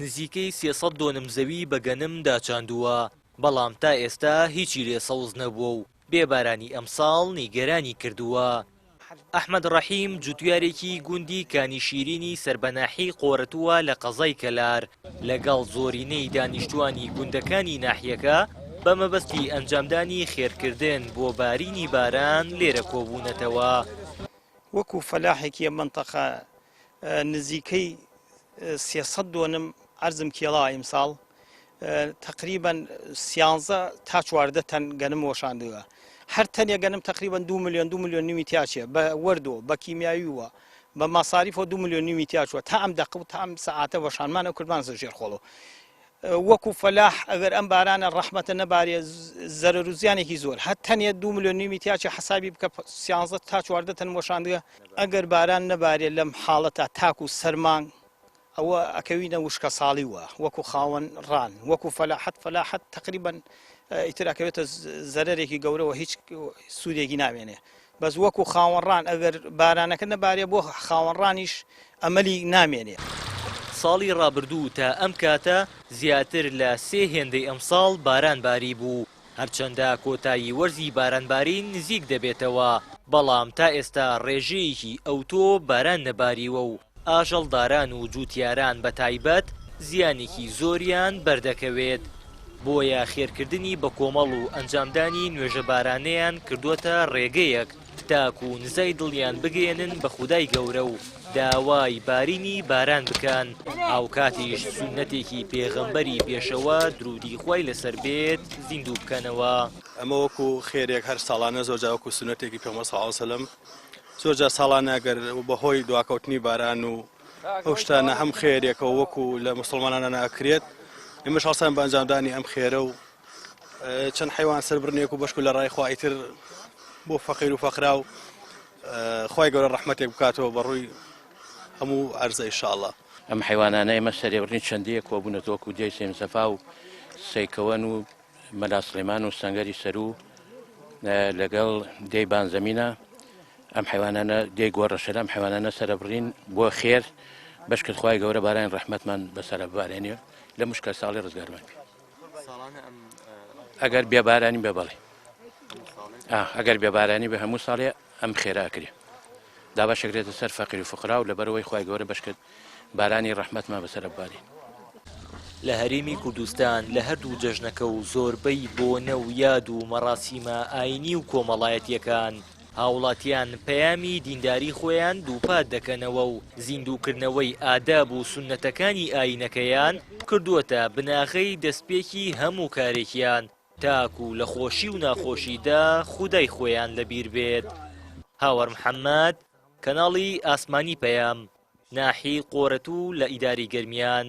نزیکەی 300 دۆنم زەوی بە گەنم داچاندووە، بەڵام تا ئێستا هیچی لێ سەوز نەبووە و بێبارانی ئەمساڵ نیگەرانی کردووە. ئەحمەد ڕەحیم جوتیارێکی گوندی کانی شیرینی سربەناحی قۆرەتووە لە قەزای کەلار لەگەڵ زۆرینەی دانیشتوانی گوندەکانی ناحیەکە بە مەبەستی ئەنجامدانی خێرکردن بۆ بارینی باران لێرە کۆبوونەتەوە. وەکو فەلاحێکی منتەقە نزیکەی 300 دۆنم عەرزم کێڵا ئیمساڵ تقریبا 13 تا 14 تەن گەنم وەشاندووە. هەر تەنێ گەنم تقریبا 2 ملیۆن 2 ملیۆن نیمی تیاچێ بە وەردۆ بە کیمیاویوە بە ماساریفۆ 2 ملیۆن نیمی تیاچوە تا ئەم دەقە و تا ئەم سەعاتە وەشانمانە کوردمان ژێر خۆڵۆ. وەکو فەلاح ئەگەر ئەم بارانە ڕەحمەتە نەبارێ زەرەر و زیانێکی زۆر هەر تەنێ 2 ملیۆن نیمی تیاچێ حسابی بکە 13 تا 14 تەن وەشاندووە. ئەگەر باران نەبارێت لەم حاڵەتە تاک و سەرمانگ ئەوە ئەکەوینە وشکە ساڵی وە وەکو خاوەن ڕان وەکو فەلاحەت تقریبا ئیتر ئەکەوێتە زەرەرێکی گەورەوە هیچ سوودێکی نامێنێ. بەس وەکو خاوەنڕان ئەگەر بارانەکە نەبارێ بۆ خاوەنڕانیش ئەمەلی نامێنێ. ساڵی ڕابردوو تا ئەم کاتە زیاتر لە 3 هێندەی ئەمساڵ بارانباری بوو، هەرچەندە کۆتایی وەرزی بارانباری نزیک دەبێتەوە، بەڵام تا ئێستا ڕێژەیەکی ئەوتۆ باران نەباریوە و ئاژەڵداران و جوتیاران بە تایبەت زیانێکی زۆریان بەردەکەوێت. بۆیە خێرکردنی بە کۆمەڵ و ئەنجامدانی نوێژە بارانەیان کردووەتە ڕێگەیەک تاک و نزای دڵیان بگەێنن بە خودای گەورە و داوای بارینی باران بکەن. ئاو کاتیش سونەتێکی پێغەمبەری پێشەوە درودی خوای لەسەر بێت زیندوو بکەنەوە. ئەمە وەکو خێرێک هەر ساڵانە زۆرجا وەکو سونەتێکی پێغەمبەر صلی الله علیه و سلم زۆرجا ساڵانە ئەگەر بەهۆی دواکەوتنی باران و ئەو شتانە هەم خێرێکەوە وەکو لە مسلمانانە ناکرێت. ئێمەش هەڵسان بە ئەنجامدانی ئەم خێرە و چەند حیوان سەربڕنێک و بەشکو لە ڕای خوا ئیتر بۆ فەقیر و فەقرا و خوای گەورە ڕەحمەتێک بکاتەوە بەڕووی هەموو عەرزە ئینشاءڵڵا. ئەم حیوانانە ئێمە سەرێبڕنی چەندەیە کۆبوونەتەوە وەکو دێی سێمسەفا و سەیکەوەن و مەلا سلێمان و سەنگەری سەر و لەگەڵ دێی بانزەمینە ئەم حیوانانە دێی گۆڕەشەرە ئەم حیوانانە سەرەبڕین بۆ خێر بەشکرد خوای گەورە بارانی ڕەحمەتمان بەسەرە ببارێنێ لە مشکل ساڵی ڕزگارمان بێ. ئەگەر بێبارانی بێ بەڵێ ئەگەر بێبارانی بە هەموو ساڵێ ئەم خێرا ئەکرێ دا بەشەکرێتە سەر فەقیر و فقرا و لەبەرەوەی خوای گەورە بەشکرد بارانی ڕەحمەتمان بەسەرە ببارێن. لە هەرێمی کوردستان لە هەردوو جەژنەکە و زۆربەی بۆنە و یاد و مەراسیمە ئاینی و کۆمەڵایەتیەکان هاوڵاتیان پەیامی دینداری خۆیان دووپات دەکەنەوە و زیندووکردنەوەی ئاداب و سونەتەکانی ئاینەکەیان کردووەتە بناغەی دەستپێکی هەموو کارێکیان تاکو لە خۆشی و ناخۆشیدا خودای خۆیان لەبیر بێت. هاوەر محەممەد، کەناڵی ئاسمانی پەیام، ناحی قۆرەتوو لە ئیداری گەرمیان.